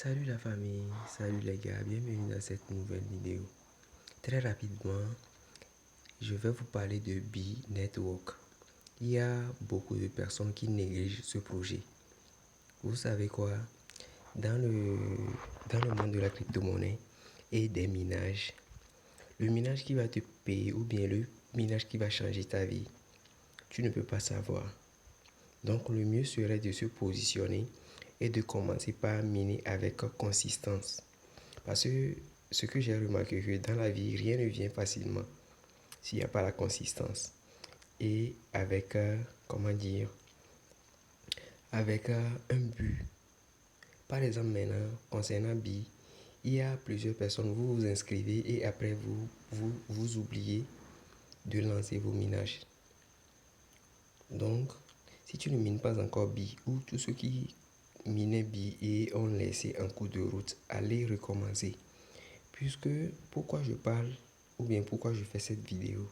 Salut la famille, salut les gars, bienvenue dans cette nouvelle vidéo. Très rapidement, je vais vous parler de B-Network. Il y a beaucoup de personnes qui négligent ce projet. Vous savez quoi? Dans le monde de la crypto-monnaie et des minages, le minage qui va te payer ou bien le minage qui va changer ta vie, tu ne peux pas savoir. Donc le mieux serait de se positionner et de commencer par miner avec consistance. Parce que ce que j'ai remarqué, que dans la vie, rien ne vient facilement s'il n'y a pas la consistance. Et avec, avec un but. Par exemple, maintenant, concernant BI, il y a plusieurs personnes, vous vous inscrivez et après vous oubliez de lancer vos minages. Donc, si tu ne mines pas encore BI, ou tous ceux qui minaient BI et ont laissé un coup de route, allez recommencer. Puisque, pourquoi je parle, ou bien pourquoi je fais cette vidéo?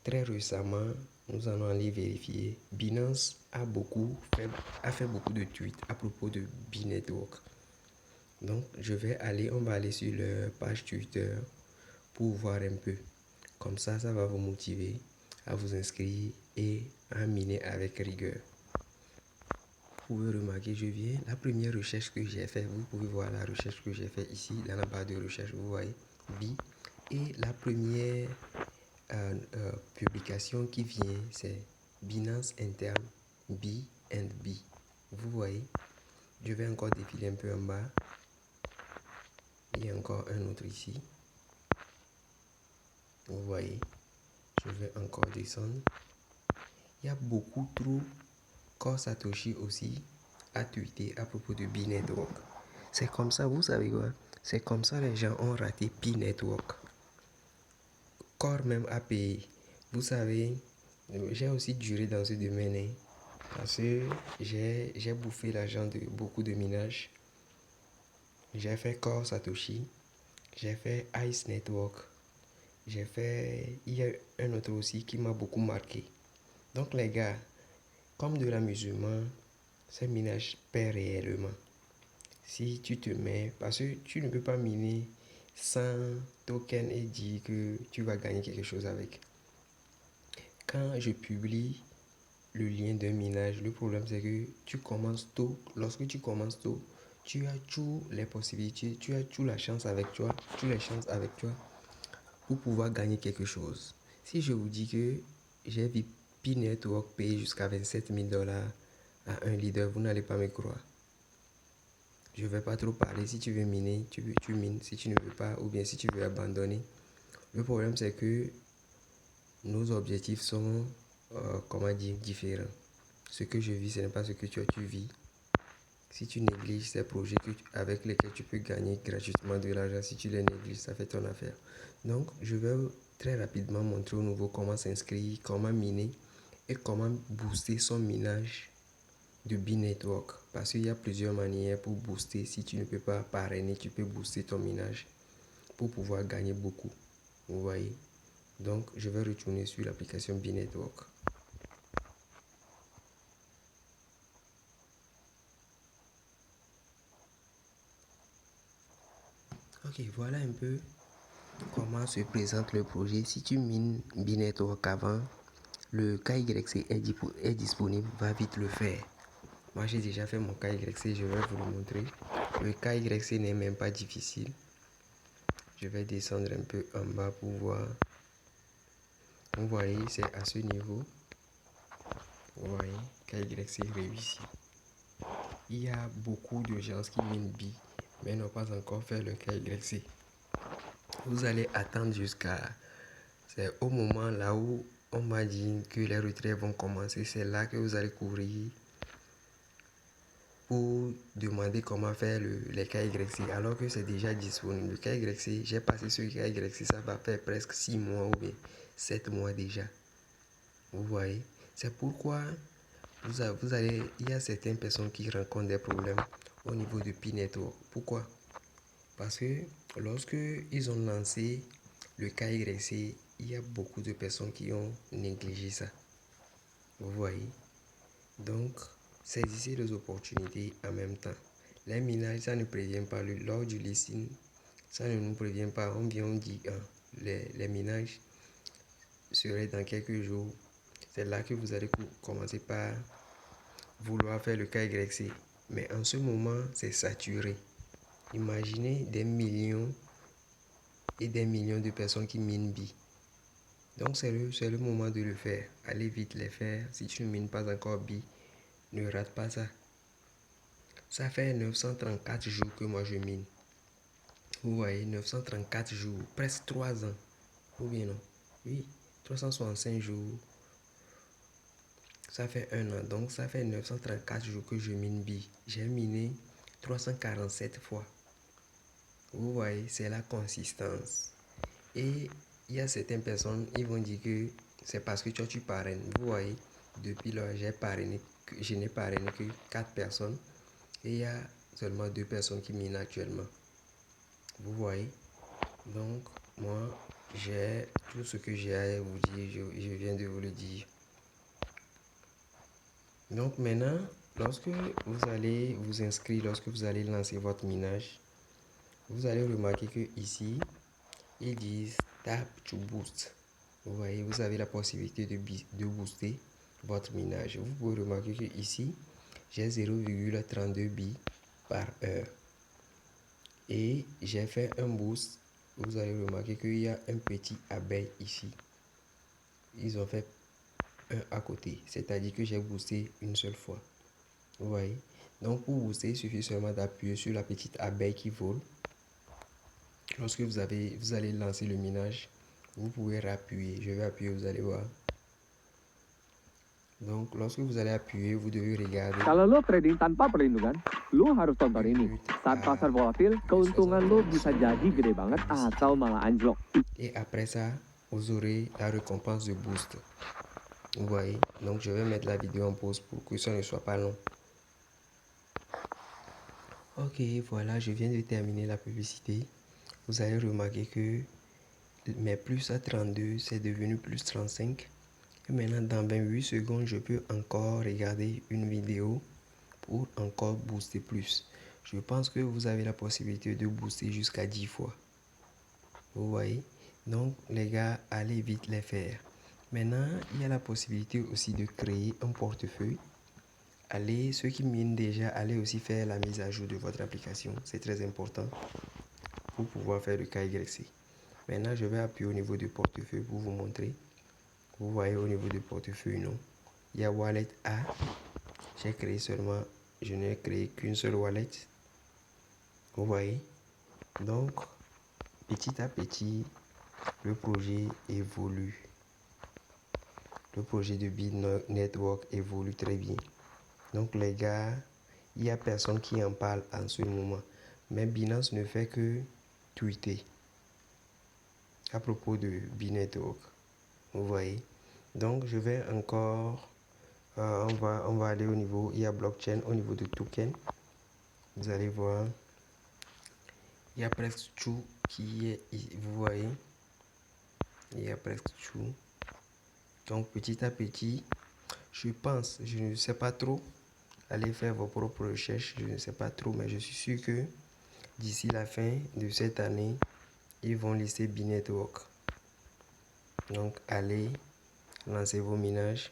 Très récemment, nous allons aller vérifier. Binance a fait beaucoup de tweets à propos de B-Network. Donc, on va aller sur leur page Twitter pour voir un peu. Comme ça va vous motiver à vous inscrire et à miner avec rigueur. Vous pouvez remarquer, la première recherche que j'ai fait, vous pouvez voir la recherche que j'ai fait ici dans la barre de recherche, vous voyez, B. Et la première publication qui vient, c'est Binance interne BNB. Vous voyez, je vais encore défiler un peu en bas. Il y a encore un autre ici. Vous voyez, je vais encore descendre. Il y a beaucoup trop. Core Satoshi aussi a tweeté à propos de B-Network. C'est comme ça, vous savez quoi? C'est comme ça les gens ont raté B-Network. Core même a payé. Vous savez, j'ai aussi duré dans ce domaine. Parce que j'ai bouffé l'argent de beaucoup de minages. J'ai fait Core Satoshi. J'ai fait Ice Network. Il y a un autre aussi qui m'a beaucoup marqué. Donc les gars, comme de l'amusement, ces minages paient réellement. Si tu te mets, parce que tu ne peux pas miner sans token et dire que tu vas gagner quelque chose avec. Quand je publie le lien d'un minage, le problème c'est que tu commences tôt. Lorsque tu commences tôt, tu as toutes les possibilités, tu as toute la chance avec toi, toutes les chances avec toi pour pouvoir gagner quelque chose. Si je vous dis que j'ai vu B-Network payer jusqu'à $27 000 à un leader, vous n'allez pas me croire. Je ne vais pas trop parler. Si tu veux miner, tu mines. Si tu ne veux pas, ou bien si tu veux abandonner. Le problème, c'est que nos objectifs sont, différents. Ce que je vis, ce n'est pas ce que tu vis. Si tu négliges ces projets avec lesquels tu peux gagner gratuitement de l'argent, si tu les négliges, ça fait ton affaire. Donc, je vais très rapidement montrer au nouveau comment s'inscrire, comment miner et comment booster son minage de B-Network. Parce qu'il y a plusieurs manières pour booster. Si tu ne peux pas parrainer, tu peux booster ton minage pour pouvoir gagner beaucoup. Vous voyez? Donc, je vais retourner sur l'application B-Network. Ok, voilà un peu comment se présente le projet. Si tu mines B-Network avant, le KYC est disponible, va vite le faire. Moi, j'ai déjà fait mon KYC, je vais vous le montrer. Le KYC n'est même pas difficile. Je vais descendre un peu en bas pour voir. Vous voyez, c'est à ce niveau. Vous voyez, KYC réussi. Il y a beaucoup de gens qui minent B, mais n'ont pas encore fait le KYC. Vous allez attendre c'est au moment là où on m'a dit que les retraits vont commencer. C'est là que vous allez courir pour demander comment faire les KYC, alors que c'est déjà disponible. Le KYC, j'ai passé ce KYC, ça va faire presque 6 mois ou bien 7 mois déjà. Vous voyez, c'est pourquoi il y a certaines personnes qui rencontrent des problèmes au niveau de B-Network. Pourquoi? Parce que lorsque ils ont lancé le KYC, il y a beaucoup de personnes qui ont négligé ça. Vous voyez? Donc, saisissez les opportunités en même temps. Les minages, ça ne prévient pas. Lors du listing, ça ne nous prévient pas. On vient, on dit les minages seraient dans quelques jours. C'est là que vous allez commencer par vouloir faire le KYC. Mais en ce moment, c'est saturé. Imaginez des millions et des millions de personnes qui minent BI. Donc c'est le moment de le faire. Allez vite les faire. Si tu ne mines pas encore BI, ne rate pas ça. Ça fait 934 jours que moi je mine. Vous voyez, 934 jours, presque 3 ans. Ou bien non? Oui, 365 jours. Ça fait 1 an. Donc ça fait 934 jours que je mine BI. J'ai miné 347 fois. Vous voyez, c'est la consistance. Et il y a certaines personnes, ils vont dire que c'est parce que toi tu parraines. Vous voyez, depuis là, je n'ai parrainé que 4 personnes. Et il y a seulement 2 personnes qui minent actuellement. Vous voyez. Donc, moi, j'ai tout ce que j'ai à vous dire. Je viens de vous le dire. Donc maintenant, lorsque vous allez vous inscrire, lorsque vous allez lancer votre minage, vous allez remarquer que ici, ils disent Tap to Boost. Vous voyez, vous avez la possibilité de booster votre minage. Vous pouvez remarquer que ici, j'ai 0,32 billes par heure. Et j'ai fait un boost. Vous allez remarquer qu'il y a un petit abeille ici. Ils ont fait un à côté. C'est-à-dire que j'ai boosté une seule fois. Vous voyez. Donc pour booster, il suffit seulement d'appuyer sur la petite abeille qui vole. Lorsque vous allez lancer le minage, vous pouvez réappuyer. Je vais appuyer, vous allez voir. Donc, lorsque vous allez appuyer, vous devez regarder. Kalau lo trading tanpa perlindungan, lo harus tonton ini. Saat pasar volatil, keuntungan lo bisa jadi gede banget atau malah anjlok. Et après ça, vous aurez la récompense de boost. Vous voyez. Donc, je vais mettre la vidéo en pause pour que ça ne soit pas long. Ok, voilà, je viens de terminer la publicité. Vous allez remarquer que mes plus à 32, c'est devenu plus 35. Et maintenant, dans 28 secondes, je peux encore regarder une vidéo pour encore booster plus. Je pense que vous avez la possibilité de booster jusqu'à 10 fois. Vous voyez? Donc, les gars, allez vite les faire. Maintenant, il y a la possibilité aussi de créer un portefeuille. Allez, ceux qui minent déjà, allez aussi faire la mise à jour de votre application. C'est très important pour pouvoir faire le KYC. Maintenant, je vais appuyer au niveau du portefeuille pour vous montrer. Vous voyez au niveau du portefeuille, non? Il y a Wallet A. J'ai créé seulement, je n'ai créé qu'une seule wallet. Vous voyez? Donc, petit à petit, le projet évolue. Le projet de BI Network évolue très bien. Donc, les gars, il n'y a personne qui en parle en ce moment. Mais Binance ne fait que tweeter à propos de BI Network. Vous voyez? Donc, je vais encore... on va aller au niveau... Il y a blockchain au niveau de token. Vous allez voir... Il y a presque tout qui est... Vous voyez? Il y a presque tout. Donc, petit à petit, je pense, je ne sais pas trop, allez faire vos propres recherches, je ne sais pas trop, mais je suis sûr que d'ici la fin de cette année, ils vont lister BI Network. Donc, allez lancer vos minages.